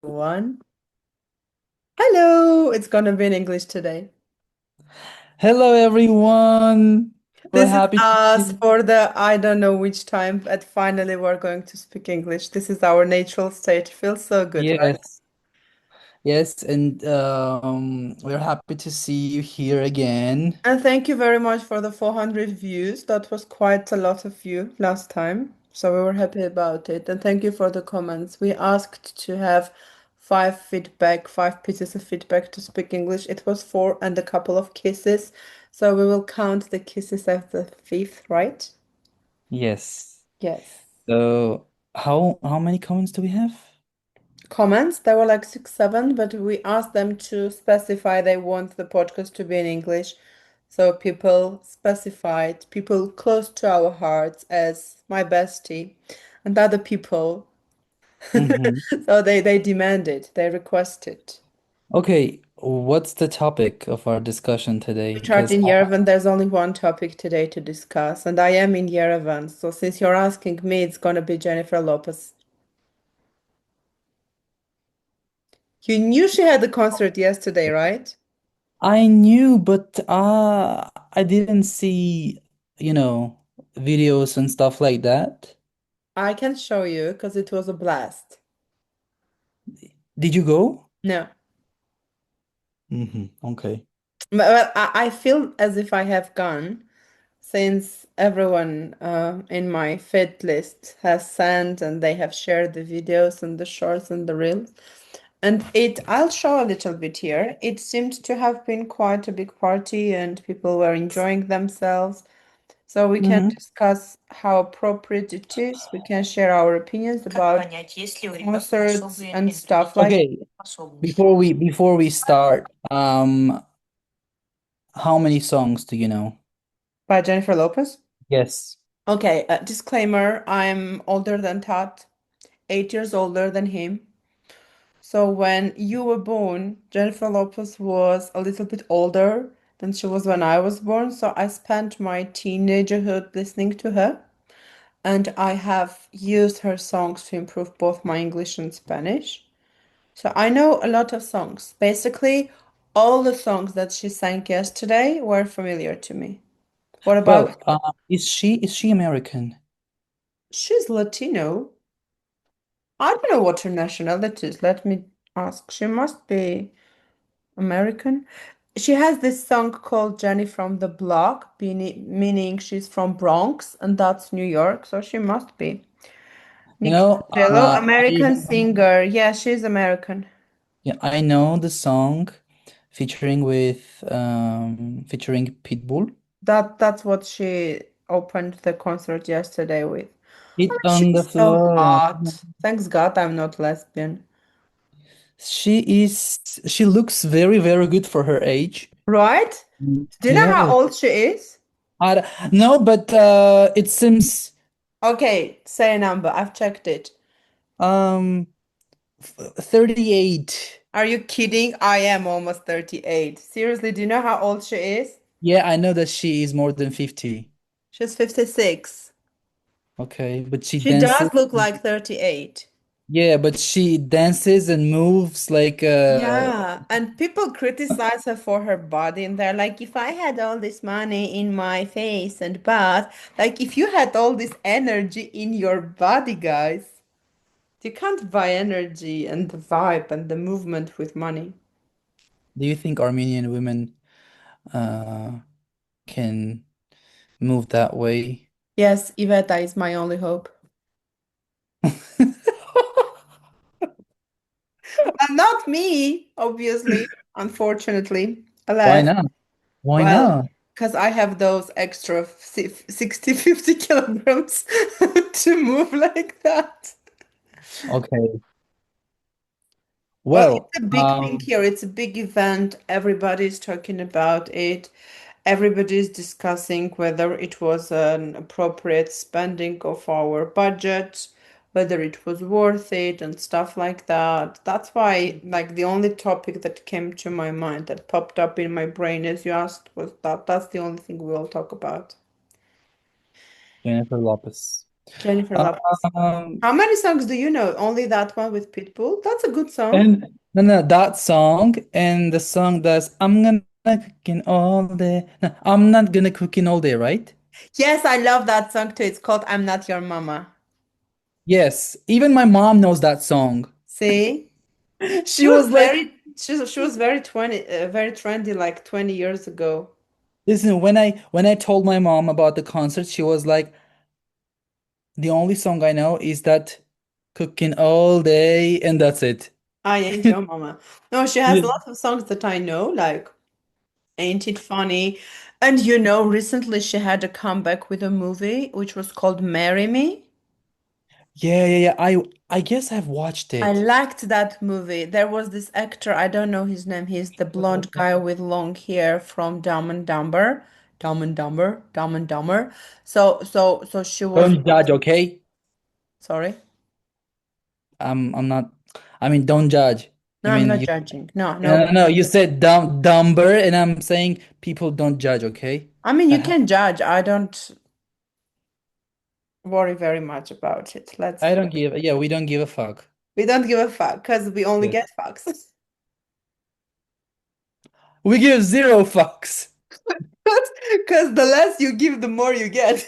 One. Hello, it's gonna be in English today. Hello, everyone. We're This is happy to us see. for the I don't know which time, but finally we're going to speak English. This is our natural state. Feels so good, right? Yes, yes, and we're happy to see you here again. And thank you very much for the 400 views. That was quite a lot of you last time. So we were happy about it. And thank you for the comments. We asked to have five pieces of feedback to speak English. It was four and a couple of kisses. So we will count the kisses as the fifth, right? Yes. Yes. So, how many comments do we have? Comments. There were like six, seven, but we asked them to specify they want the podcast to be in English. So people specified, people close to our hearts as my bestie and other people. Mm-hmm. So they demanded, they requested. Okay, what's the topic of our discussion today? We tried Because in Yerevan, there's only one topic today to discuss, and I am in Yerevan. So since you're asking me, it's gonna be Jennifer Lopez. You knew she had the concert yesterday, right? I knew, but I didn't see, videos and stuff like that. I can show you because it was a blast. Did you go? No. Okay. But I feel as if I have gone since everyone in my fit list has sent and they have shared the videos and the shorts and the reels. And I'll show a little bit here. It seemed to have been quite a big party and people were enjoying themselves. So we can Mm-hmm. discuss how appropriate it is. We can share our opinions about concerts and stuff like Okay, before we start, how many songs do you know? by Jennifer Lopez. Yes. Okay, disclaimer, I'm older than Todd, 8 years older than him. So when you were born, Jennifer Lopez was a little bit older than she was when I was born. So I spent my teenagerhood listening to her, and I have used her songs to improve both my English and Spanish. So I know a lot of songs. Basically, all the songs that she sang yesterday were familiar to me. What about Well, is she American? she's Latino? I don't know what her nationality is. Let me ask. She must be American. She has this song called Jenny from the Block, meaning she's from Bronx, and that's New York, so she must be. You Nikki know, Jello, I American singer. Yeah, she's American. yeah, I know the song featuring Pitbull. That's what she opened the concert yesterday with. It Oh, on the she's so floor. hot. Thanks God I'm not lesbian. She looks very, very good for her age. Right? Do you know how Yeah. old she is? No, but it seems Okay, say a number. I've checked it. um 38. Are you kidding? I am almost 38. Seriously, do you know how old she is? Yeah, I know that she is more than 50. She's 56. Okay, but she She dances. does look like 38. Yeah, but she dances and moves like Yeah, and people criticize her for her body, and they're like, if I had all this money in my face and butt, like if you had all this energy in your body, guys, you can't buy energy and the vibe and the movement with money. do you think Armenian women uh can move that way? Yes, Iveta is my only hope. And not me, obviously, unfortunately. Why Alas, not? Why well, not? because I have those extra 60, 50 kilograms to move like that. Okay. Well, Well, it's a big thing here. It's a big event. Everybody's talking about it. Everybody's discussing whether it was an appropriate spending of our budget, whether it was worth it, and stuff like that. That's why, like, the only topic that came to my mind that popped up in my brain as you asked was that. That's the only thing we'll talk about. Jennifer Lopez. Jennifer Lopez. Um, How many songs do you know? Only that one with Pitbull? That's a good song. and no, no, that song and the song that's I'm gonna cooking all day. No, I'm not gonna cooking all day, right? Yes, I love that song too. It's called I'm Not Your Mama. Yes, even my mom knows that song. See? She was like, She was very 20 very trendy like 20 years ago. listen, when I told my mom about the concert, she was like, the only song I know is that cooking all day, and that's it. I Ain't Your Mama. No, she has Yeah, lots of songs that I know, like Ain't It Funny? And recently she had a comeback with a movie which was called Marry Me. yeah. I guess I've watched I it. liked that movie. There was this actor, I don't know his name. He's the blonde guy with long hair from Dumb and Dumber. Dumb and Dumber, Dumb and Dumber. So she was, Don't judge, okay? sorry. I'm not. I mean, don't judge. No, You I'm mean not you? judging. No, No, no, nobody. no. You said dumber, and I'm saying people don't judge, okay? I mean, you That ha can judge. I don't worry very much about it. I don't give. Yeah, we don't give a fuck. We don't give a fuck because we only Yes. get fucks. We give zero fucks. Because the less you give, the more you get.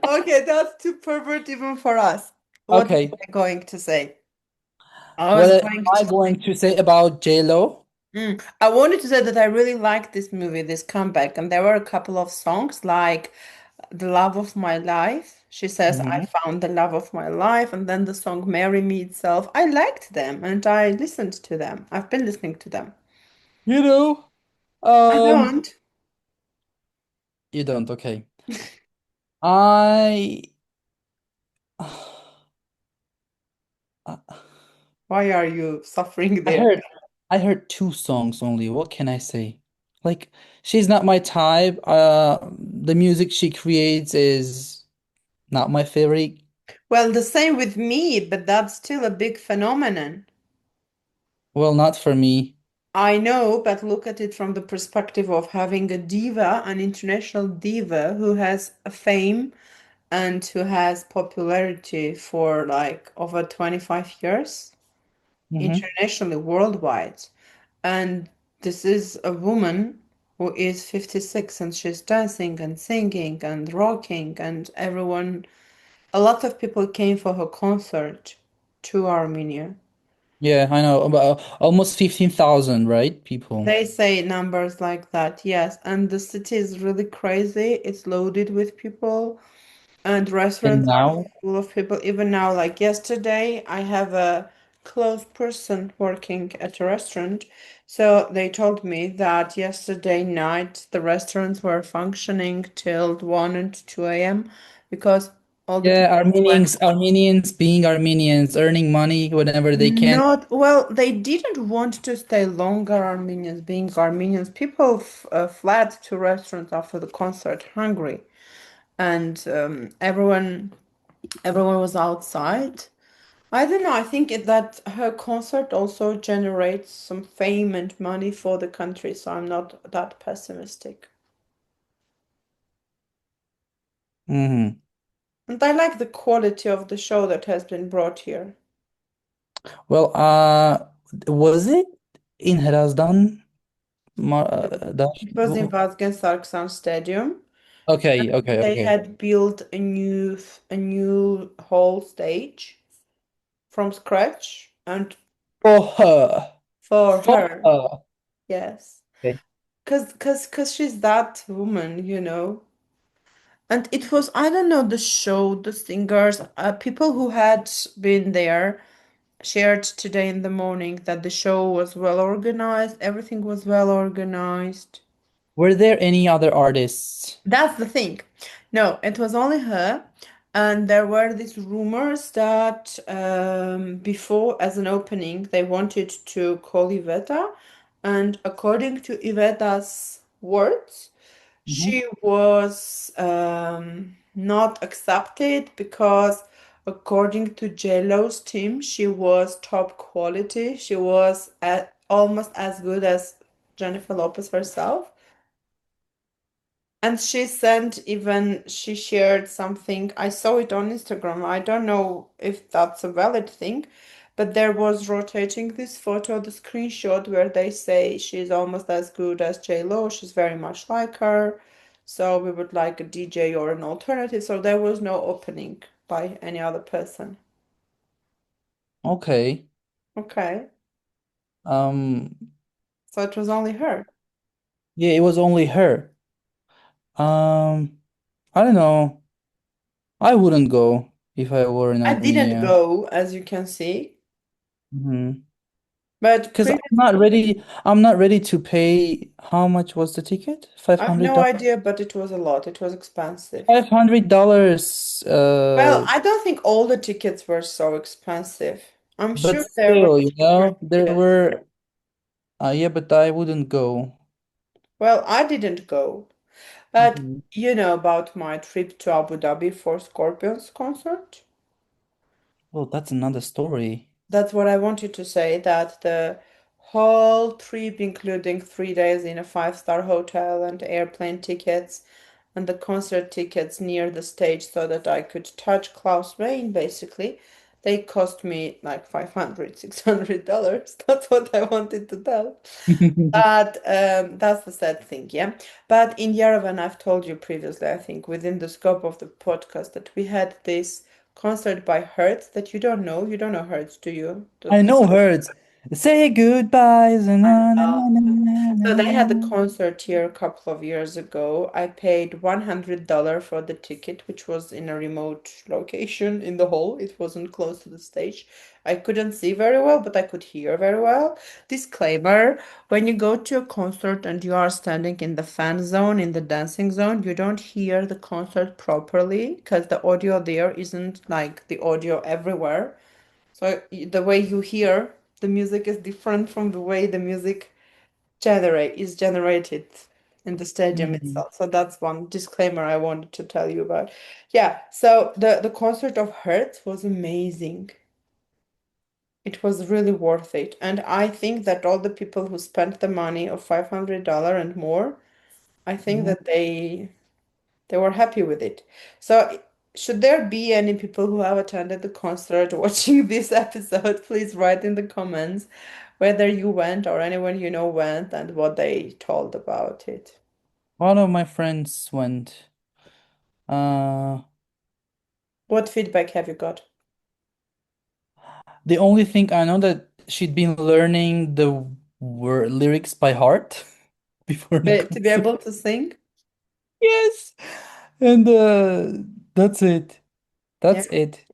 Okay, that's too pervert even for us. What was Okay. I going to say? I What was am going I to say, going to say about J-Lo? I wanted to say that I really liked this movie, this comeback, and there were a couple of songs like The Love of My Life. She says, I Mhm. found the love of my life, and then the song Marry Me itself. I liked them and I listened to them. I've been listening to them. You know, I um, don't. you don't. Okay. I, Why are you suffering I there? heard, I heard two songs only. What can I say? Like, she's not my type. The music she creates is not my favorite. Well, the same with me, but that's still a big phenomenon. Well, not for me. I know, but look at it from the perspective of having a diva, an international diva who has a fame and who has popularity for like over 25 years Hmm. internationally, worldwide. And this is a woman who is 56 and she's dancing and singing and rocking, and a lot of people came for her concert to Armenia. Yeah, I know. About almost 15,000, right? People. They say numbers like that, yes. And the city is really crazy. It's loaded with people, and And restaurants are now, full of people. Even now, like yesterday, I have a close person working at a restaurant. So they told me that yesterday night the restaurants were functioning till 1 and 2 a.m. because all the yeah, people went. Armenians being Armenians, earning money whenever they can. Not, well, they didn't want to stay longer, Armenians, being Armenians. People f fled to restaurants after the concert, hungry, and everyone was outside. I don't know. I think that her concert also generates some fame and money for the country, so I'm not that pessimistic. Hmm. And I like the quality of the show that has been brought here. Well, was it in Hrazdan? That, It was in Vazgen Sarksan Stadium. okay, okay, They okay. had built a new whole stage from scratch and For her, for for her. her. Yes. Okay. Cause she's that woman. And it was, I don't know, the show, the singers, people who had been there shared today in the morning that the show was well organized, everything was well organized. Were there any other artists? That's the thing. No, it was only her. And there were these rumors that before, as an opening, they wanted to call Iveta. And according to Iveta's words, Mhm. she was not accepted because, according to JLo's team, she was top quality. She was almost as good as Jennifer Lopez herself. And she shared something. I saw it on Instagram. I don't know if that's a valid thing, but there was rotating this photo, the screenshot where they say she's almost as good as J-Lo. She's very much like her. So we would like a DJ or an alternative. So there was no opening by any other person. Okay. Okay. Um, So it was only her. yeah, it was only her. I don't know. I wouldn't go if I were in I didn't Armenia. go, as you can see, Mm-hmm. but Because I'm not ready to pay. How much was the ticket? I have no idea, but it was a lot. It was expensive. $500. Well, I don't think all the tickets were so expensive. I'm But sure there were still, cheaper there tickets. were. Yeah, but I wouldn't go. Well, I didn't go, but Mhm. you know about my trip to Abu Dhabi for Scorpions concert? Well, that's another story. That's what I wanted to say, that the whole trip, including 3 days in a five-star hotel and airplane tickets and the concert tickets near the stage so that I could touch Klaus Wayne, basically, they cost me like 500, $600. That's what I wanted to tell. But that's the sad thing, yeah. But in Yerevan, I've told you previously, I think, within the scope of the podcast, that we had this concert by Hertz that you don't know. You don't know Hertz, do you? I know hurts. Say goodbyes. I Na, na, know. na, na, So they had the na. concert here a couple of years ago. I paid $100 for the ticket, which was in a remote location in the hall. It wasn't close to the stage. I couldn't see very well, but I could hear very well. Disclaimer, when you go to a concert and you are standing in the fan zone, in the dancing zone, you don't hear the concert properly because the audio there isn't like the audio everywhere. So the way you hear the music is different from the way the music is generated in the stadium Mhm. itself. So that's one disclaimer I wanted to tell you about. Yeah, so the concert of Hertz was amazing. It was really worth it. And I think that all the people who spent the money of $500 and more, I think Mhm. that they were happy with it. So should there be any people who have attended the concert watching this episode, please write in the comments whether you went or anyone you know went and what they told about it. One of my friends went. Uh, What feedback have you got? the only thing I know that she'd been learning the word lyrics by heart before the To be concert. able to sing? Yes. And that's it. Yeah. That's it.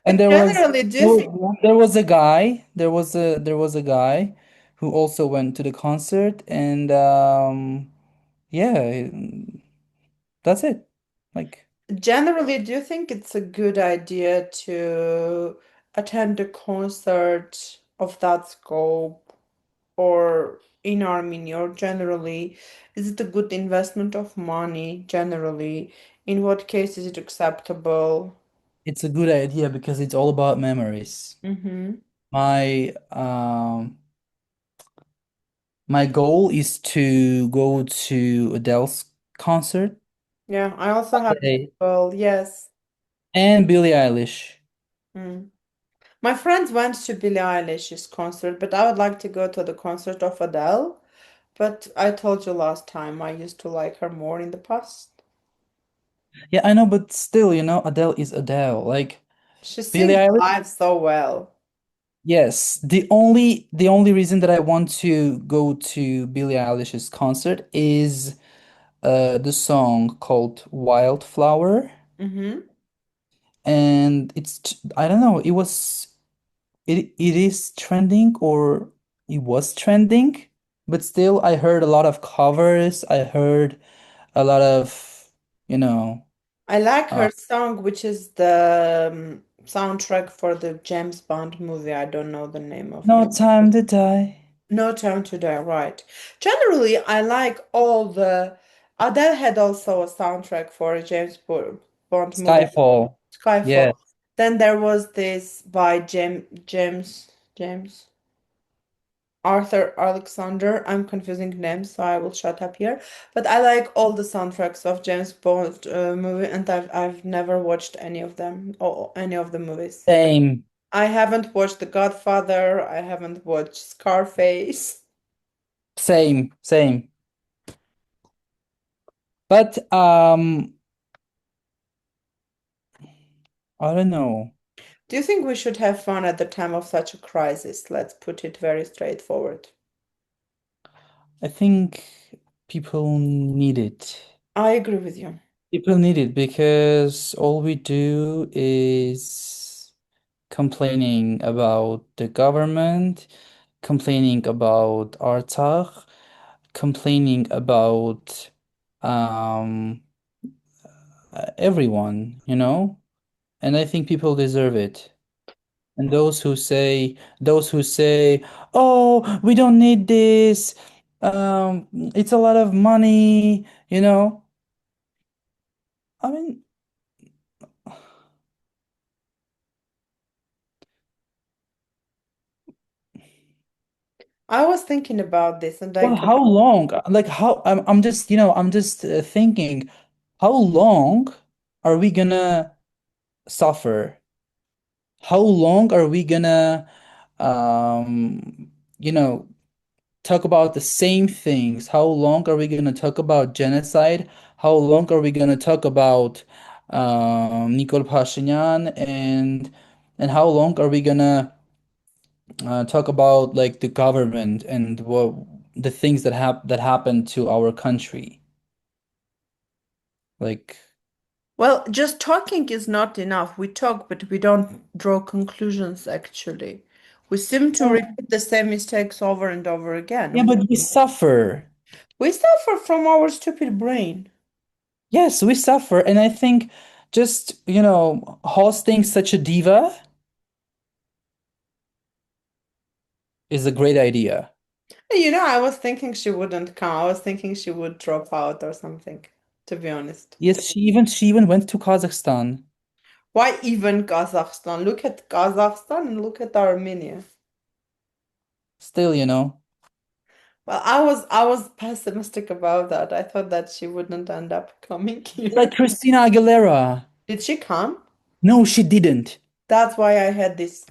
And But generally, do you think there was a guy, there was a guy who also went to the concert and yeah, that's it. Like it's a good idea to attend a concert of that scope or in Armenia or generally? Is it a good investment of money generally? In what case is it acceptable? it's a good idea because it's all about memories. Mm-hmm. My my goal is to go to Adele's concert Yeah, I also have this today goal. Yes. and Billie Eilish. Mm. My friends went to Billie Eilish's concert, but I would like to go to the concert of Adele. But I told you last time I used to like her more in the past. Yeah, I know, but still, Adele is Adele. Like She Billie sings Eilish. live so well. Yes, the only reason that I want to go to Billie Eilish's concert is the song called Wildflower, Mm-hmm. and I don't know, it is trending or it was trending, but still I heard a lot of covers. I heard a lot of, you know, I like uh, her song, which is the soundtrack for the James Bond movie. I don't know the name of No it. Time to Die. No Time to Die, right. Generally, I like all the. Adele had also a soundtrack for a Bond movie, Skyfall. Skyfall. Yeah. Then there was this by James. Arthur Alexander. I'm confusing names, so I will shut up here. But I like all the soundtracks of James Bond movie, and I've never watched any of them or any of the movies. Same, I haven't watched The Godfather. I haven't watched Scarface. same. But I don't know. Do you think we should have fun at the time of such a crisis? Let's put it very straightforward. I think people need it. I agree with you. People need it because all we do is complaining about the government, complaining about Artsakh, complaining about um everyone, you know? And I think people deserve it. And those who say, "Oh, we don't need this. It's a lot of money," you know? I mean, I was thinking about this and well, how long? Like how I'm just, I'm just thinking, how long are we gonna suffer? How long are we gonna you know, talk about the same things? How long are we going to talk about genocide? How long are we going to talk about Nikol Pashinyan and how long are we going to talk about like the government and what the things that happened to our country? Like, well, just talking is not enough. We talk, but we don't draw conclusions, actually. We seem to repeat the same mistakes over and over yeah, again. but we suffer. We suffer from our stupid brain. Yes, we suffer, and I think just, hosting such a diva is a great idea. I was thinking she wouldn't come. I was thinking she would drop out or something, to be honest. Yes, she even went to Kazakhstan. Why even Kazakhstan? Look at Kazakhstan and look at Armenia. Still, Well, I was pessimistic about that. I thought that she wouldn't end up coming like here. Christina Aguilera. Did she come? No, she didn't. That's why I had this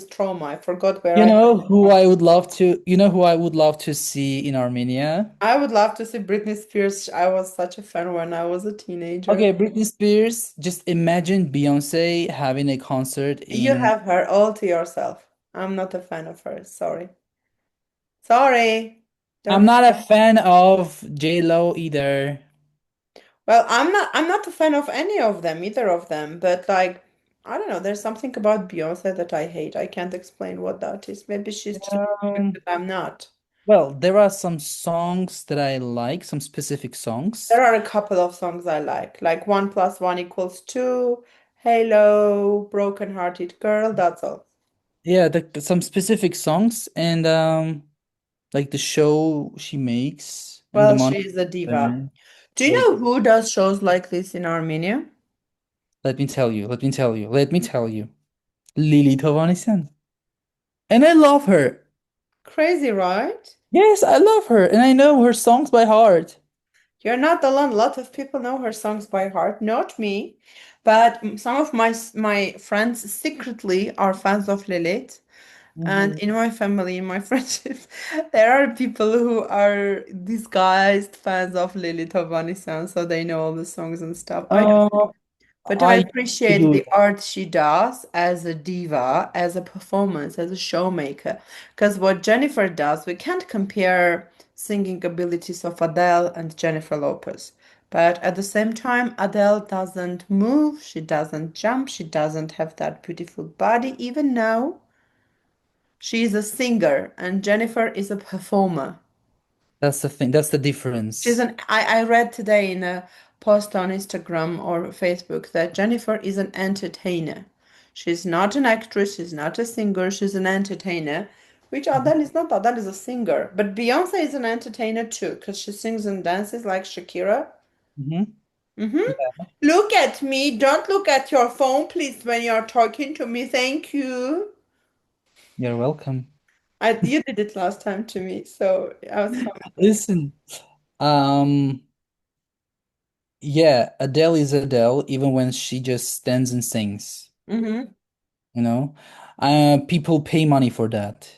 trauma. I forgot where You I know heard who from. I would love to, you know who I would love to see in Armenia? I would love to see Britney Spears. I was such a fan when I was a teenager. Okay, Britney Spears. Just imagine Beyonce having a concert You in. have her all to yourself. I'm not a fan of hers. Sorry. Sorry. I'm Don't. not a fan of J-Lo either. Well, I'm not a fan of any of them, either of them, but like I don't know, there's something about Beyonce that I hate. I can't explain what that is. Maybe she's just Um, but I'm not. well, there are some songs that I like, some specific songs. There are a couple of songs I like 1 + 1 = 2, Halo, Broken Hearted Girl, that's all. Yeah, some specific songs and like the show she makes and the Well, money. she's a diva. There. Do you Like, know who does shows like this in Armenia? let me tell you, let me tell you, let me tell you. Lily Tovanisyan. And I love her. Crazy, right? Yes, I love her. And I know her songs by heart. You're not alone. A lot of people know her songs by heart, not me, but some of my friends secretly are fans of Lilith. And Mhm. in my family, in my friendship, there are people who are disguised fans of Lilith Ovanesyan, so they know all the songs and stuff. I don't, Uh, but I I used to appreciate do the it. art she does as a diva, as a performance, as a showmaker. Because what Jennifer does, we can't compare singing abilities of Adele and Jennifer Lopez. But at the same time, Adele doesn't move, she doesn't jump, she doesn't have that beautiful body, even now. She is a singer and Jennifer is a performer. That's the thing. That's the difference. I read today in a post on Instagram or Facebook that Jennifer is an entertainer. She's not an actress, she's not a singer, she's an entertainer, which Adele is not. Adele is a singer. But Beyonce is an entertainer too, because she sings and dances like Shakira. Hmm. Mm-hmm. Yeah, Look at me. Don't look at your phone, please, when you're talking to me. Thank you. you're welcome. You did it last time to me, so I was coming. Listen, um, yeah, Adele is Adele, even when she just stands and sings, Mm-hmm. you know? People pay money for that.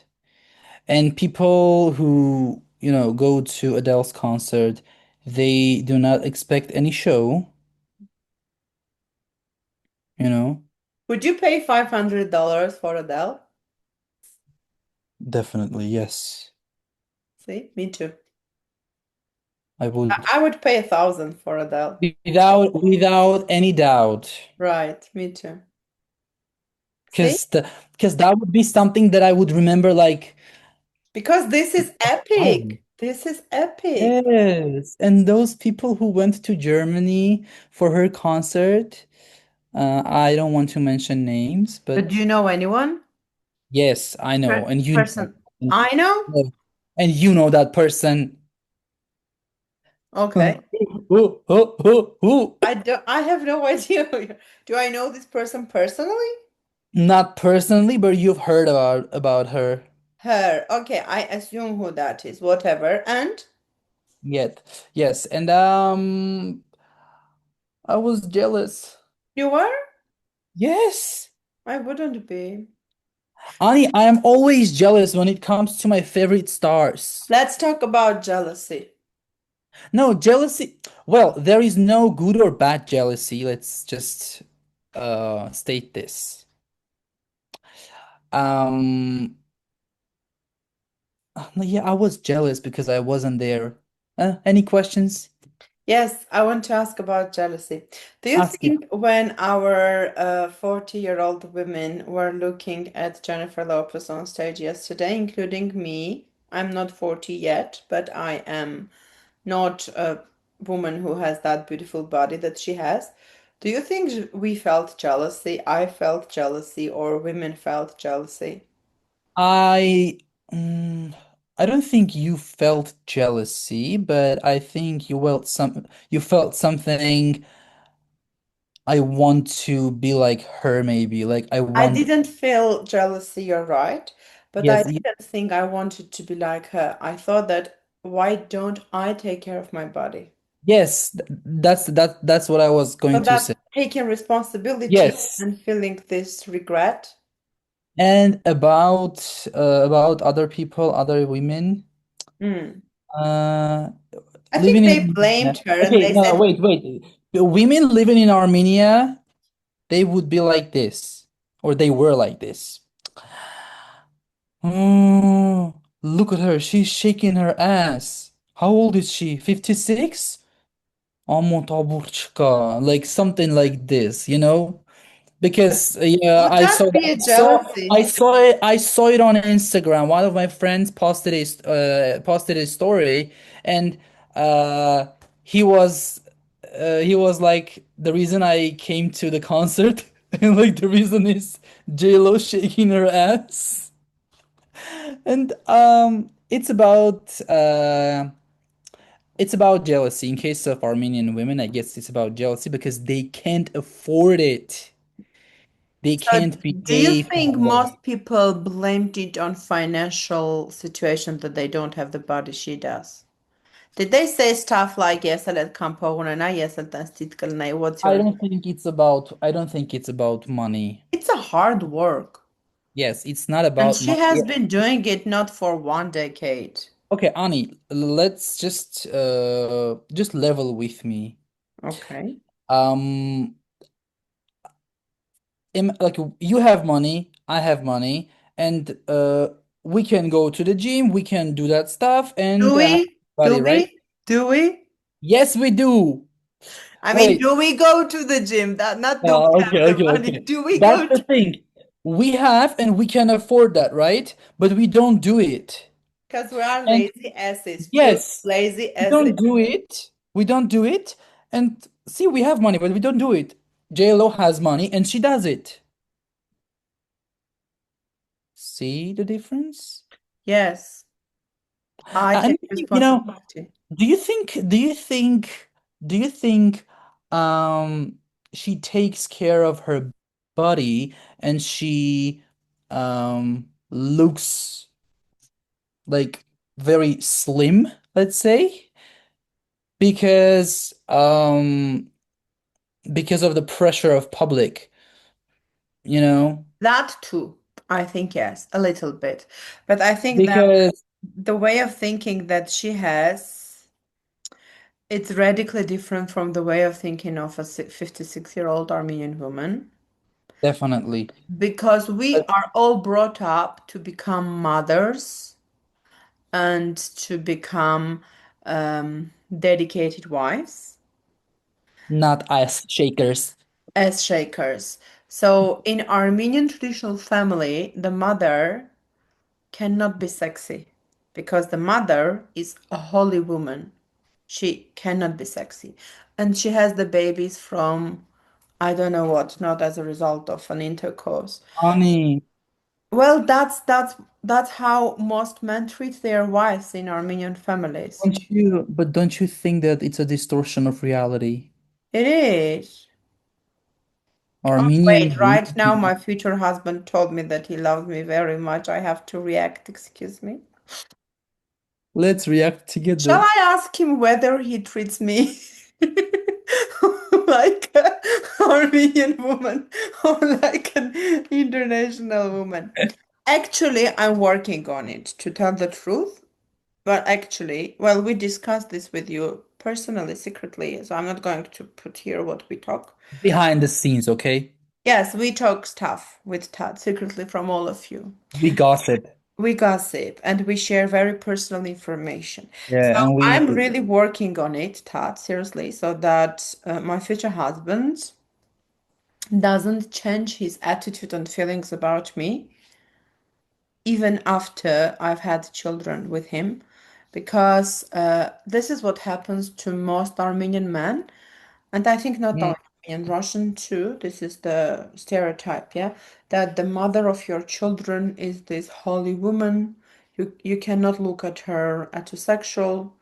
And people who, go to Adele's concert, they do not expect any show, you know? Would you pay $500 for Adele? Definitely, yes. See, me too. I would. I would pay 1,000 for Adele. Without any doubt. Right, me too. See? Because that would be something that I would remember like Because this is oh, epic. This is epic. yes. And those people who went to Germany for her concert, I don't want to mention names, But do but you know anyone? yes, I know. And you know. Person. I know? And you know that person. Okay. Who, who? I have no idea. Do I know this person personally? Not personally, but you've heard about her. Her. Okay, I assume who that is. Whatever. And Yet. Yes. And I was jealous. you were? Yes. I wouldn't be. Ani, I am always jealous when it comes to my favorite stars. Let's talk about jealousy. No, jealousy. Well, there is no good or bad jealousy. Let's just state this. Um, no, yeah, I was jealous because I wasn't there. Any questions? Yes, I want to ask about jealousy. Do you Ask it. think when our 40-year-old women were looking at Jennifer Lopez on stage yesterday, including me, I'm not 40 yet, but I am not a woman who has that beautiful body that she has. Do you think we felt jealousy? I felt jealousy, or women felt jealousy? I mm, I don't think you felt jealousy, but I think you felt something. I want to be like her, maybe. Like I I want. didn't feel jealousy, you're right, but I Yes, didn't think I wanted to be like her. I thought that why don't I take care of my body? yes, that's what I was So going to that's say. taking responsibility Yes. and feeling this regret. And about other people, other women, Hmm. uh I think living in they Armenia. blamed her and Okay, they no, said, wait. The women living in Armenia, they would be like this, or they were like this. Oh, look at her. She's shaking her ass. How old is she? 56? Amo taburchka. Like something like this, you know? Because yeah, would that be a jealousy? I saw it on Instagram. One of my friends posted a story, and uh, he was he was like the reason I came to the concert, and like the reason is J-Lo shaking her ass, and it's about jealousy. In case of Armenian women, I guess it's about jealousy because they can't afford it. They So can't do you behave think that way. most people blamed it on financial situation that they don't have the body she does? Did they say stuff like yes, let component, yes, what's your I don't think it's about money. it's a hard work. Yes, it's not And about she money. has Yeah. been doing it not for 1 decade. Okay, Ani, let's just level with me. Okay. Um, like you have money, I have money, and we can go to the gym, we can do that stuff Do and have we? Do body, right? we? Do we? Yes, we do. I mean, Wait. do we go to the gym? That not do we have the money? Okay. Do we That's go the to thing. We have and we can afford that, right? But we don't do it. because we are And lazy asses, pure yes, lazy we asses. don't do it. We don't do it. And see, we have money, but we don't do it. JLo has money and she does it. See the difference? Yes, I And take responsibility. do you think, do you think she takes care of her body and she looks like very slim, let's say, because because of the pressure of public, you know, That too, I think yes, a little bit. But I think that because the way of thinking that she has, it's radically different from the way of thinking of a 56-year-old Armenian woman. definitely. Because we But are all brought up to become mothers and to become dedicated wives not ice shakers. as shakers. So in Armenian traditional family, the mother cannot be sexy because the mother is a holy woman. She cannot be sexy. And she has the babies from I don't know what, not as a result of an intercourse. Honey, Well, that's how most men treat their wives in Armenian families. don't you think that it's a distortion of reality? It is. Oh, Armenian wait, right now women, my future husband told me that he loves me very much. I have to react, excuse me. let's react Shall together. I ask him whether he treats me like an Armenian woman or like an international woman? Actually, I'm working on it, to tell the truth. But actually, well, we discussed this with you personally, secretly, so I'm not going to put here what we talk. Behind the scenes, okay? Yes, we talk stuff with Tad secretly from all of you. We gossip. We gossip and we share very personal information. So Yeah, and I'm we really working on it, Tad, seriously, so that my future husband doesn't change his attitude and feelings about me even after I've had children with him, because this is what happens to most Armenian men, and I think not Mm, only Armenian, Russian too. This is the stereotype, yeah, that the mother of your children is this holy woman. You cannot look at her at a sexual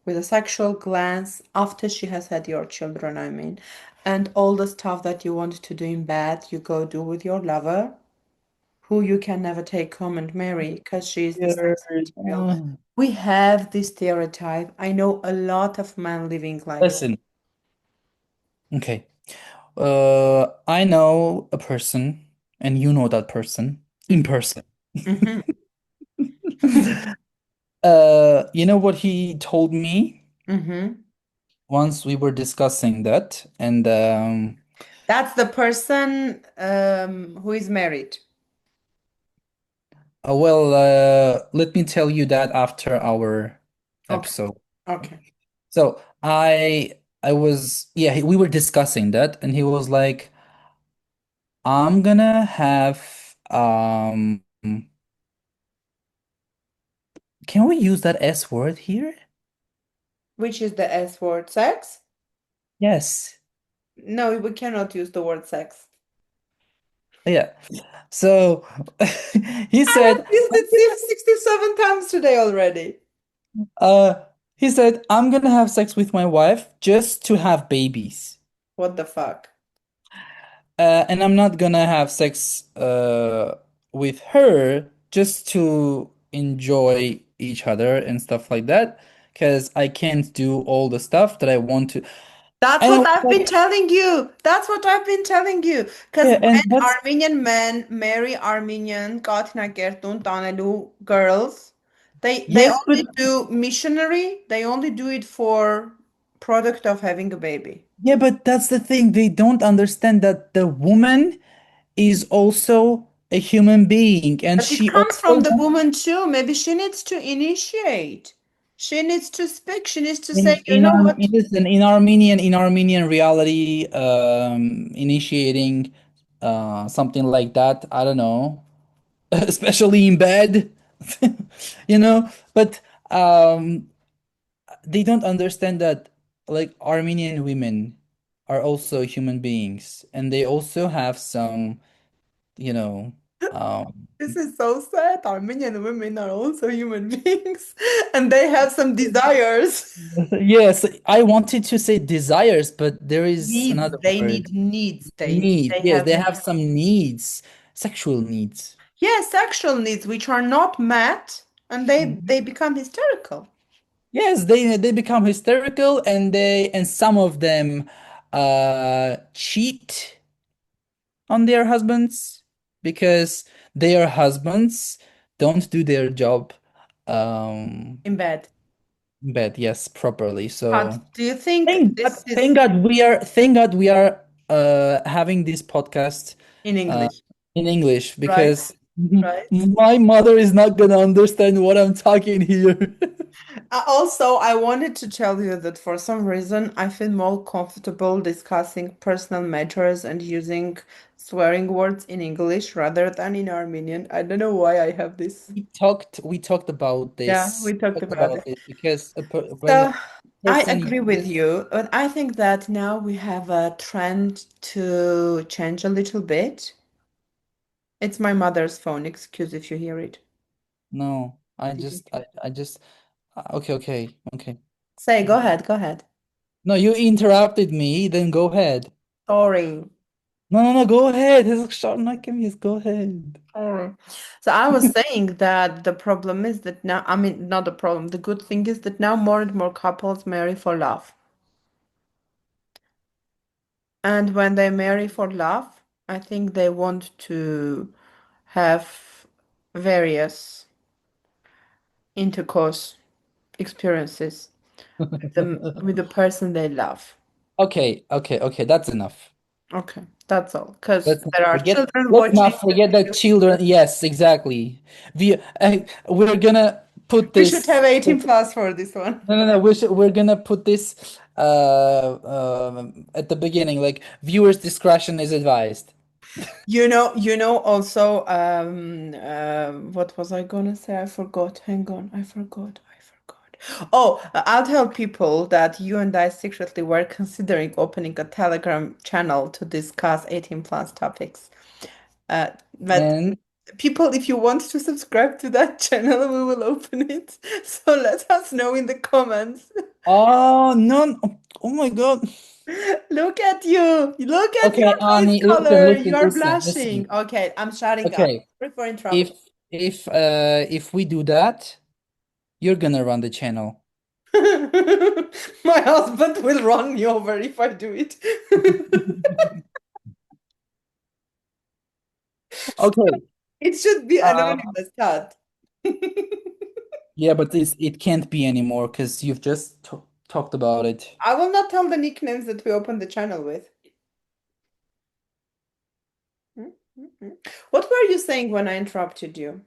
with a sexual glance after she has had your children, I mean. And all the stuff that you want to do in bed, you go do with your lover who you can never take home and marry because she is the sex weird. material. We have this stereotype. I know a lot of men living like that. Listen, okay. I know a person, and you know that person in person. Mhm. You know what he told me Mhm. once we were discussing that, and That's the person who is married. let me tell you that after our Okay. episode. Okay. So I was yeah, we were discussing that, and he was like, I'm gonna have can we use that S word here? Which is the S word, sex? Yes. No, we cannot use the word sex. Yeah. So he I have said, used it 67 times today already. uh, he said, I'm gonna have sex with my wife just to have babies. What the fuck? And I'm not gonna have sex with her just to enjoy each other and stuff like that, because I can't do all the stuff that I want to. That's And I what was I've been like, telling you. That's what I've been telling you. Because yeah, and when that's Armenian men marry Armenian Kathinakertun Tanelu girls, they yes, but only do missionary. They only do it for product of having a baby. yeah, but that's the thing. They don't understand that the woman is also a human being, and But it she comes also from the wants woman too. Maybe she needs to initiate. She needs to speak. She needs to say, in you in know Ar what? listen, in Armenian reality, initiating something like that. I don't know, especially in bed, you know. But they don't understand that like Armenian women are also human beings, and they also have some, you know, um, This is so sad. Armenian women are also human beings and they have some desires. yes, I wanted to say desires, but there is Needs. another They word. need needs. Need. They Yes, have they have some needs, sexual needs. yeah, sexual needs which are not met. And they become hysterical. Yes, they become hysterical, and some of them cheat on their husbands because their husbands don't do their job um In bed. bed, yes, properly. But So do you think this thank is God we are having this podcast in uh English, in English right? because Right. my mother is not gonna understand what I'm talking here. Also, I wanted to tell you that for some reason I feel more comfortable discussing personal matters and using swearing words in English rather than in Armenian. I don't know why I have this. We talked about Yeah, this. we talked Talked about about it. this because when a So I person agree with uses you, but I think that now we have a trend to change a little bit. It's my mother's phone. Excuse if you hear it. no, Mhm. I just okay, okay. Say, go ahead, go ahead. No, you interrupted me, then go ahead. Sorry. No, go ahead. Just go ahead. Sorry. So I was saying that the problem is that now, I mean, not the problem, the good thing is that now more and more couples marry for love. And when they marry for love, I think they want to have various intercourse experiences with the person they love. Okay, that's enough. Okay, that's all. Because Let's not there are forget children let's watching not the forget the video. children. Yes, exactly. We're gonna put We should this have 18 plus for this one. no, we're gonna put this at the beginning, like viewers' discretion is advised. Also, what was I gonna say? I forgot. Hang on, I forgot. I forgot. Oh, I'll tell people that you and I secretly were considering opening a Telegram channel to discuss 18 plus topics. But And people, if you want to subscribe to that channel, we will open it. So let us know in the comments. oh no, oh my God. Look at you. Look at your Okay, face Ani, color. You are blushing. listen. Okay, I'm shutting up. Okay, Sorry for if interrupting. if we do that, you're gonna run the channel. My husband will run me over if I do it. Okay. It should be Uh, anonymous, Kat. yeah, but it can't be anymore because you've just talked about it. I will not tell the nicknames that we opened the channel with. What were you saying when I interrupted you?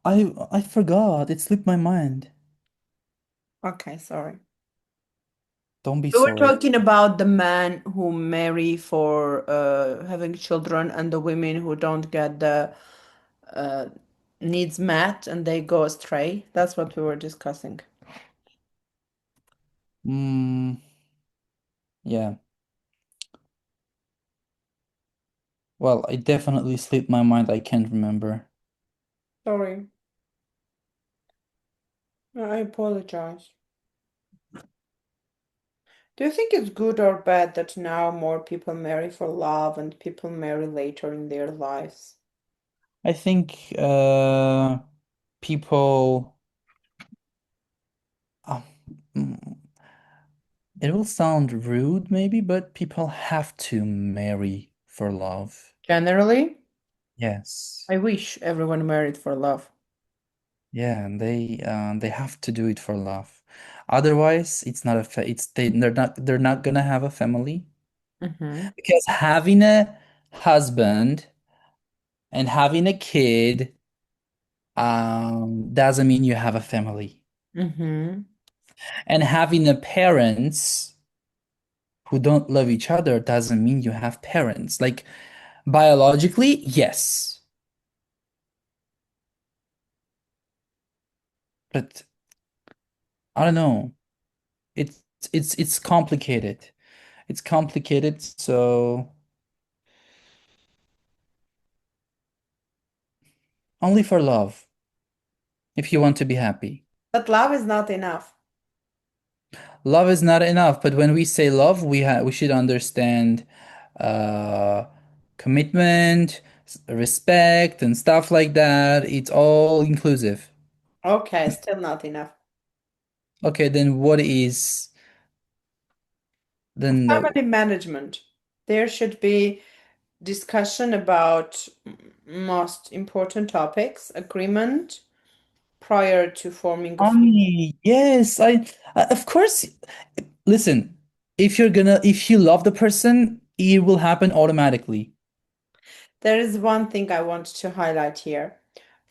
I forgot. It slipped my mind. Okay, sorry. Don't be We were sorry. talking about the men who marry for having children and the women who don't get the uh, needs met and they go astray. That's what we were discussing. Mm, yeah. Well, it definitely slipped my mind. I can't remember. Sorry. I apologize. Do you think it's good or bad that now more people marry for love and people marry later in their lives? I think people um, mm, it will sound rude maybe, but people have to marry for love. Generally, Yes. I wish everyone married for love. Yeah, and they have to do it for love. Otherwise, it's not a fa it's they're not gonna have a family Mm-hmm. because having a husband and having a kid doesn't mean you have a family. Mm-hmm. And having a parents who don't love each other doesn't mean you have parents. Like biologically, yes, but I don't know. It's it's complicated. It's complicated, so only for love if you want to be happy. But love is not enough. Love is not enough, but when we say love, we should understand uh commitment, respect and stuff like that. It's all inclusive. Okay, still not enough. Okay, then what is then no. Family management. There should be discussion about most important topics, agreement prior to forming a family. Yes, of course. Listen, if you love the person, it will happen automatically. There is one thing I want to highlight here.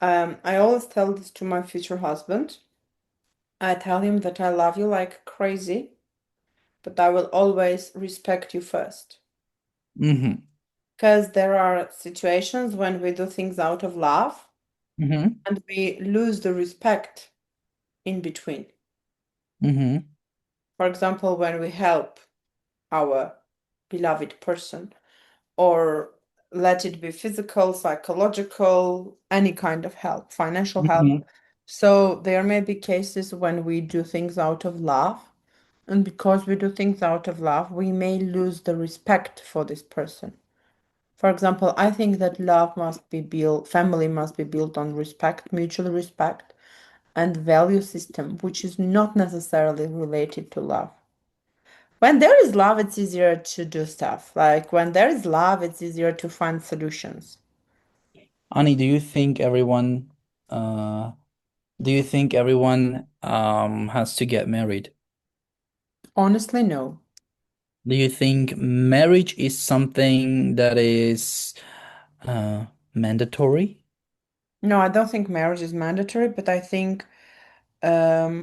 I always tell this to my future husband. I tell him that I love you like crazy, but I will always respect you first. Mm-hmm. Because there are situations when we do things out of love Mm-hmm. and we lose the respect in between. Mm-hmm. For example, when we help our beloved person, or let it be physical, psychological, any kind of help, financial help. Mm-hmm. So there may be cases when we do things out of love, and because we do things out of love, we may lose the respect for this person. For example, I think that love must be built, family must be built on respect, mutual respect, and value system, which is not necessarily related to love. When there is love, it's easier to do stuff. Like when there is love, it's easier to find solutions. Ani, uh do you think everyone has to get married? Honestly, no. Do you think marriage is something that is uh mandatory? No, I don't think marriage is mandatory, but I think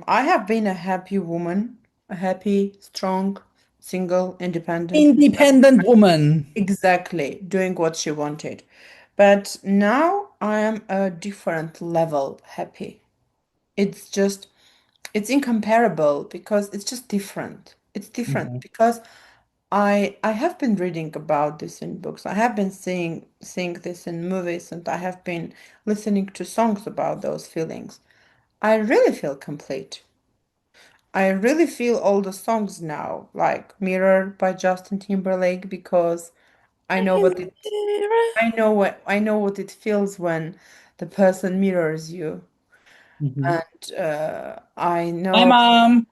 I have been a happy woman, a happy, strong, single, independent woman. Independent woman. Exactly, doing what she wanted. But now I am a different level happy. It's just, it's incomparable because it's just different. It's different Mhm. because I have been reading about this in books. I have been seeing this in movies, and I have been listening to songs about those feelings. I really feel complete. I really feel all the songs now, like Mirror by Justin Timberlake, because I know what it I know what it feels when the person mirrors you. Mhm. And I Hi, know mom.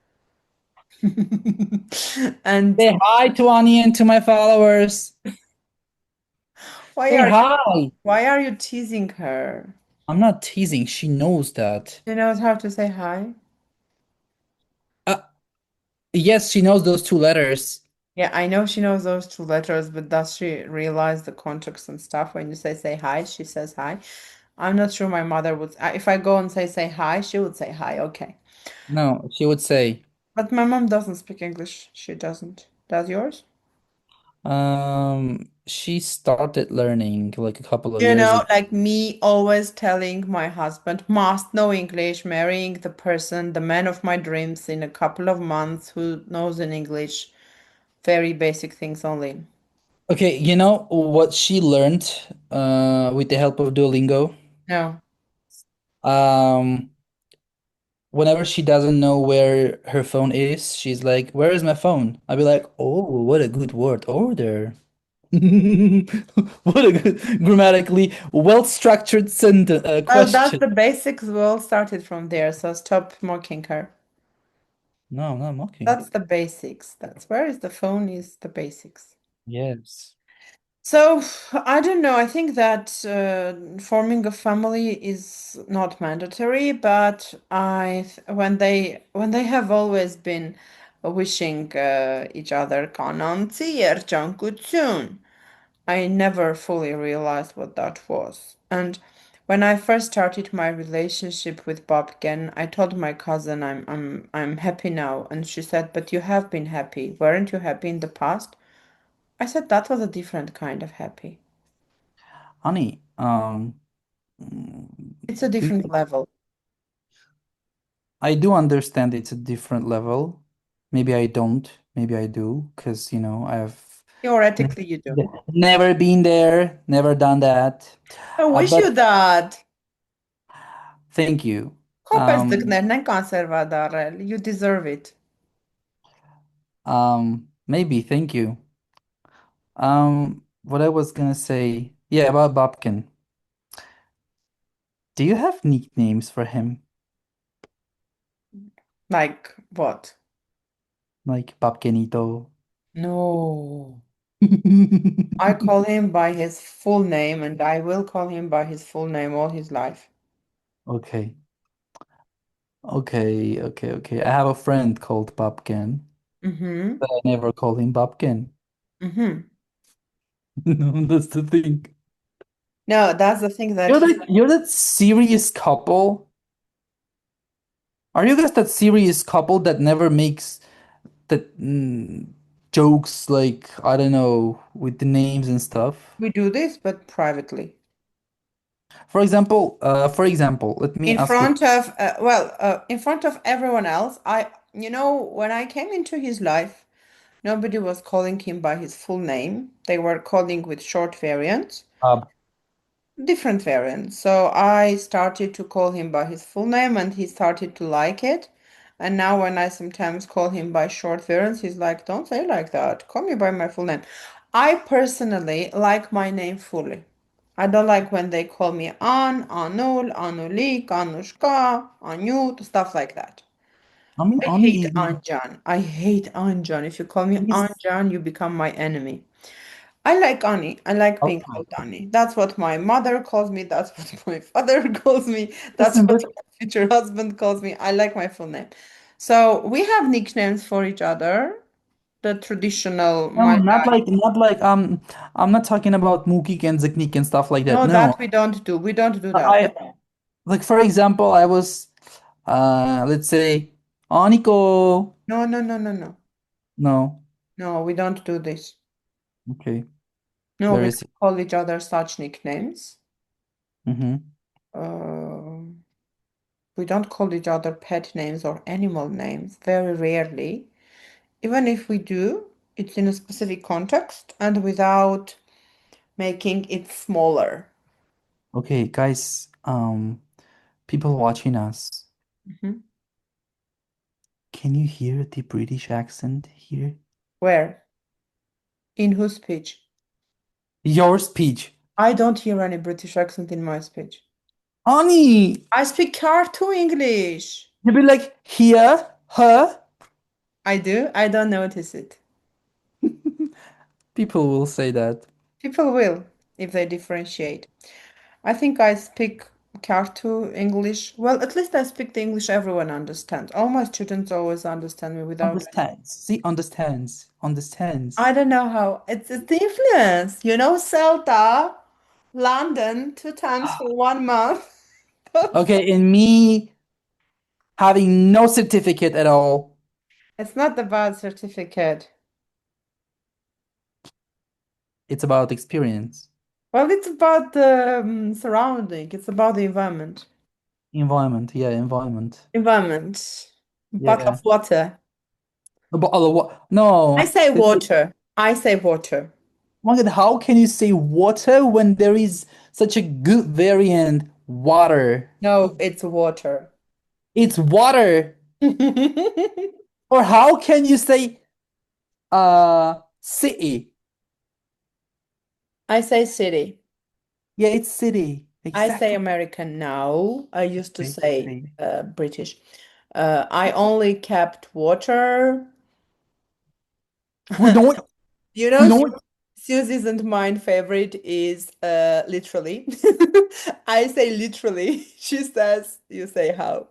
and Say hi to Ani and to my followers. why Say are hi. why are you teasing her? I'm not teasing. She knows that. She knows how to say hi. Uh, yes, she knows those two letters. Yeah, I know she knows those two letters, but does she realize the context and stuff? When you say hi, she says hi. I'm not sure my mother would. If I go and say hi, she would say hi. Okay. No, she would say, But my mom doesn't speak English. She doesn't. Does yours? she started learning like a couple of You years know, ago. like me always telling my husband, must know English, marrying the person, the man of my dreams in a couple of months who knows in English, very basic things only. Okay, you know what she learned with the help of Duolingo? No. Um, Whenever she doesn't know where her phone is, she's like, "Where is my phone?" I'll be like, "Oh, what a good word, order." What a good grammatically well-structured sentence Well, that's question. the basics. We all started from there, so stop mocking her. No, I'm not mocking. That's the basics. That's where is the phone is the basics. Yes. So I don't know. I think that forming a family is not mandatory, but when they have always been wishing each other kanontier jankutsun, I never fully realized what that was. And when I first started my relationship with Bob again, I told my cousin I'm happy now, and she said, "But you have been happy. Weren't you happy in the past?" I said that was a different kind of happy. Honey, It's a do different you, level. I do understand it's a different level. Maybe I don't. Maybe I do, because ne- Theoretically, you do. never been there, never done that. I wish But you that. thank you. Kopers dыкներն են կանսերվա դարել. You deserve it. Maybe, thank you. What I was gonna say. Yeah, about Babkin. Do you have nicknames for him? Like what? Like Babkinito? No. I call him by his full name, and I will call him by his full name all his life. Okay. Okay. I have a friend called Babkin, Mm-hmm. but I never call him Babkin. Mm-hmm. No, that's the thing. No, that's the thing that he You're that serious couple. Are you guys that serious couple that never makes that jokes like I don't know with the names and stuff? we do this, but privately. For example, let me In ask you. front of in front of everyone else, when I came into his life, nobody was calling him by his full name. They were calling with short variants. Uh, Different variants. So I started to call him by his full name and he started to like it. And now when I sometimes call him by short variants, he's like, don't say like that. Call me by my full name. I personally like my name fully. I don't like when they call me Anul, Anulik, Anushka, Anyut, stuff like that. I mean, I Ani hate is Anjan. I hate Anjan. If you call me is Anjan, you become my enemy. I like Ani. I like being okay. called Ani. That's what my mother calls me. That's what my father calls me. That's Listen, what but my future husband calls me. I like my full name. So we have nicknames for each other. The traditional, no, my not dad. like I'm not talking about Mukik and Ziknik and stuff like that. No, No, that we don't do. We don't do that. I like for example, I was let's say Aniko. No, no, no, no, no. No, No, we don't do this. okay, No, we very don't call each other such nicknames. mm-hmm. Uh, we don't call each other pet names or animal names, very rarely. Even if we do, it's in a specific context and without making it smaller. Okay, guys, people watching us, Mhm. can you hear the British accent here? Where? In whose speech? Your speech. I don't hear any British accent in my speech. Ani, I speak Cartoon English. you'd be like here, her. I do. I don't notice it. People will say that. People will if they differentiate. I think I speak Cartoon English. Well, at least I speak the English everyone understands. All my students always understand me without. Understands. See, understands. I Understands. don't know how. It's the influence. Celta, London, 2 times for 1 month. Okay, and me having no certificate at all. It's not about certificate. It's about experience, Well, it's about the surrounding. It's about the environment. environment. Yeah, environment. Environment. Bottle of Yeah. water. I No. say water. I say water. Margaret, how can you say water when there is such a good variant, water? No, it's water. It's water. I Or how can you say city? say city. Yeah, it's city. I say Exactly. American now. I used to Okay, say okay. British. I only kept water. We don't You we know, don't Susie's and mine favorite is literally. I say literally. She says, you say how.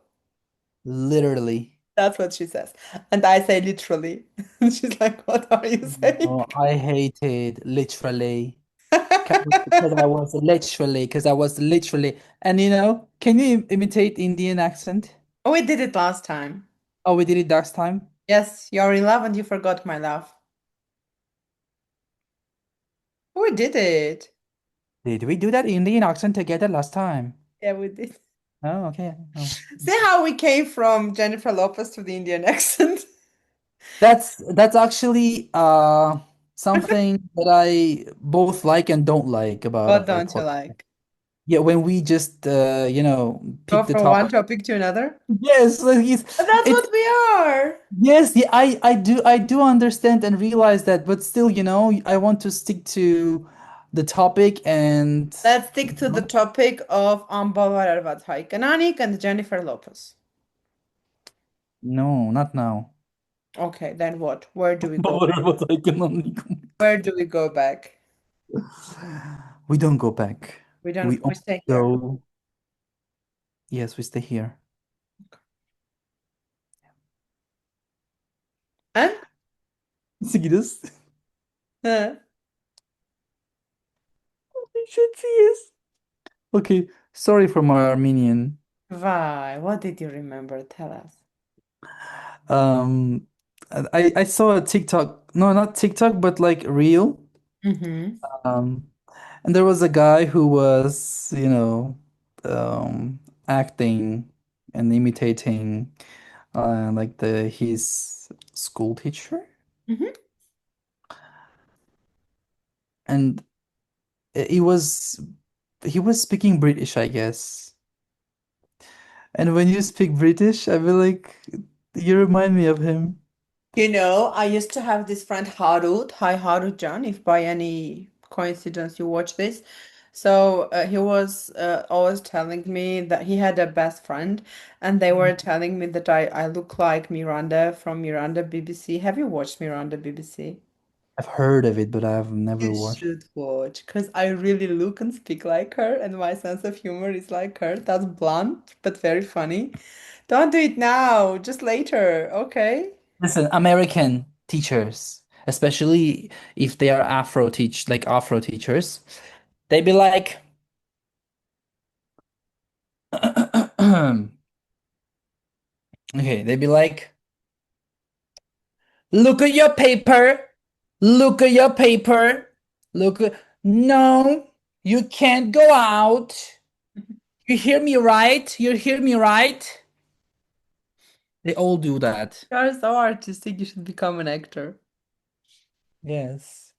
literally. That's what she says. And I say literally. She's like, what are you saying? Oh, I hated literally. Because I was literally. And can you imitate Indian accent? Oh, we did it last time. Oh, we did it last time. Yes, you're in love and you forgot my love. Oh, we did it. Did we do that Indian accent together last time? Yeah, we did. Oh, okay. Oh. See how we came from Jennifer Lopez to the Indian accent? That's actually something that I both like and don't like What about our don't you podcast. like? Yeah, when we just Go pick the from one topic. topic to another? Yes, like But that's it's what we are. yes, yeah, I do understand and realize that, but still, I want to stick to the topic and Let's stick to the topic of անբավարարված Հայ Կնանիկ and Ջենիֆեր Լոպես. no, not now. Okay, then what? Where do we go? What I cannot. Where do we go back? We don't go back. We We don't, we only stay here. go. Yes, we stay here. Huh? Seguidas. Huh? You should see us. Okay, sorry for my Armenian. Why? What did you remember? Tell us. Um, I saw a TikTok. No, not TikTok, but like reel. Mm-hmm. Um, and there was a guy who was, acting and imitating like the his school teacher, Mm-hmm. and he was speaking British, I guess. And when you speak British, I feel like you remind me of him. You know, I used to have this friend Harut. Hi, Harut Jan, if by any coincidence you watch this. So he was always telling me that he had a best friend, and they were telling me that I look like Miranda from Miranda BBC. Have you watched Miranda BBC? I've heard of it, but I've never You watched. should watch, because I really look and speak like her, and my sense of humor is like her. That's blunt, but very funny. Don't do it now, just later, okay? Listen, American teachers, especially if they are Afro teachers, they be like, okay, they be like, look at your paper, look at your paper, look at, no, you can't go out. You hear me right? You hear me right? They all do that. You are so artistic, you should become an actor. Yes.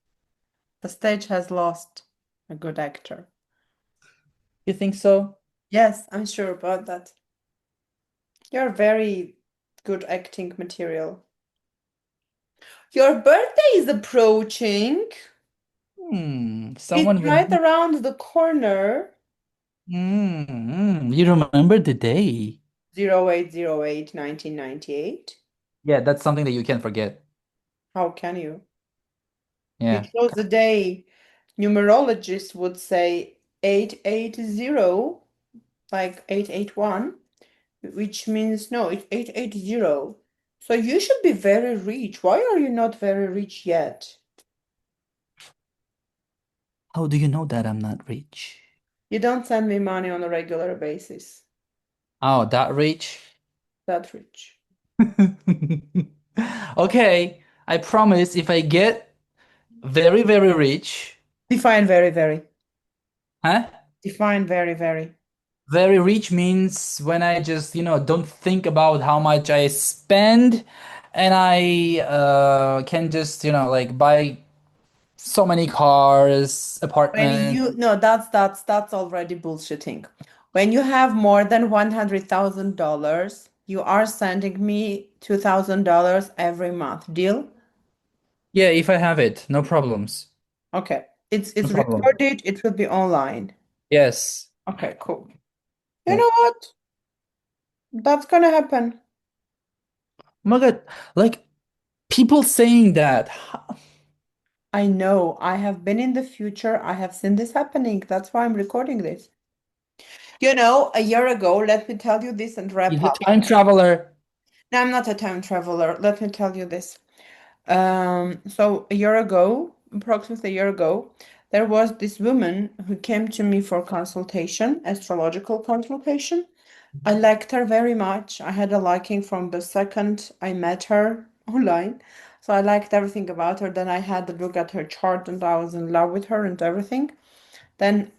The stage has lost a good actor. You think so? Yes, I'm sure about that. You're very good acting material. Your birthday is approaching. Someone It's right remember. around the corner. You remember the day? 0808 1998. Yeah, that's something that you can't forget. How can you? You Yeah. chose the day. Numerologists would say 880, like 881, which means no, it's 880. So you should be very rich. Why are you not very rich yet? How do you know that I'm not rich? You don't send me money on a regular basis. Oh, that rich? That rich. Okay, I promise if I get very, very rich, Define very, very. huh? Define very, very. Very rich means when I just, don't think about how much I spend and I can just, like buy so many cars, When apartments. you no, that's already bullshitting. When you have more than $100,000, you are sending me $2,000 every month. Deal? Yeah, if I have it, no problems. Okay. No It's problem. recorded, it will be online. Yes. Okay, cool. You Yeah. know what? That's gonna happen. Oh my God, like people saying that. I know. I have been in the future. I have seen this happening. That's why I'm recording this. You know, a year ago, let me tell you this and wrap He's a up. time traveler. No, I'm not a time traveler. Let me tell you this. So a year ago, approximately a year ago, there was this woman who came to me for consultation, astrological consultation. I liked her very much. I had a liking from the second I met her online. So I liked everything about her. Then I had a look at her chart and I was in love with her and everything. Then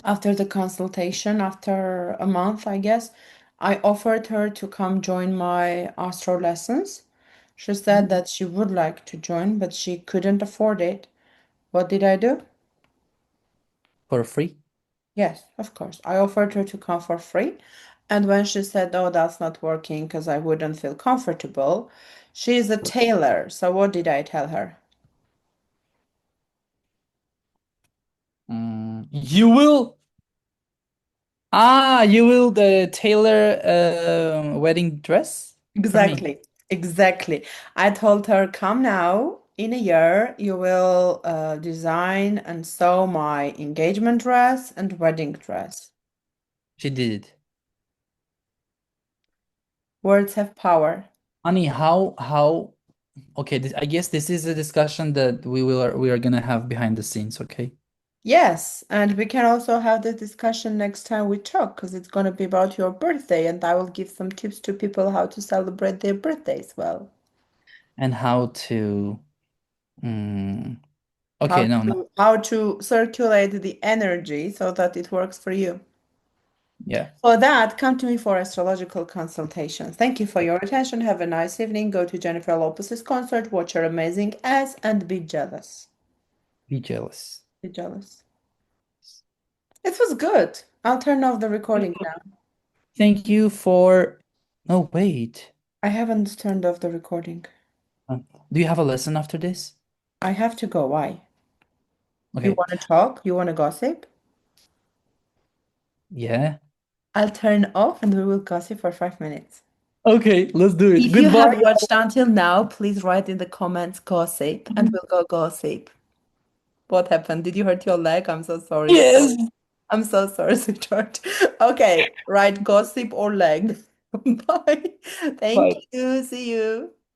after the consultation, after a month, I guess, I offered her to come join my astro lessons. She said that she would like to join, but she couldn't afford it. What did I do? For free. Yes, of course. I offered her to come for free. And when she said, oh, that's not working because I wouldn't feel comfortable, she is a tailor. So what did I tell her? You will you will the tailor wedding dress for me. Exactly. Exactly. I told her, come now. In a year, you will design and sew my engagement dress and wedding dress. She did it. Words have power. Honey, how okay, I guess this is a discussion that we are gonna have behind the scenes, okay? Yes, and we can also have this discussion next time we talk because it's going to be about your birthday, and I will give some tips to people how to celebrate their birthdays well. And how to mm, How okay, no, no. how to circulate the energy so that it works for you. Yeah. For that, come to me for astrological consultation. Thank you for your attention. Have a nice evening. Go to Jennifer Lopez's concert, watch her amazing ass, and be jealous. Be jealous. Be jealous. It was good. I'll turn off the recording now. Thank you for no, wait. I haven't turned off the recording. Uh, Do you have a lesson after this? I have to go. Why? You Okay. want to talk? You want to gossip? Yeah. I'll turn off and we will gossip for 5 minutes. Okay, let's do it. If you Goodbye. have watched until now, please write in the comments gossip and we'll go gossip. What happened? Did you hurt your leg? I'm so sorry. Yes. I'm so sorry, sweetheart. Okay, write gossip or leg. Bye. Thank Bye. you. See you.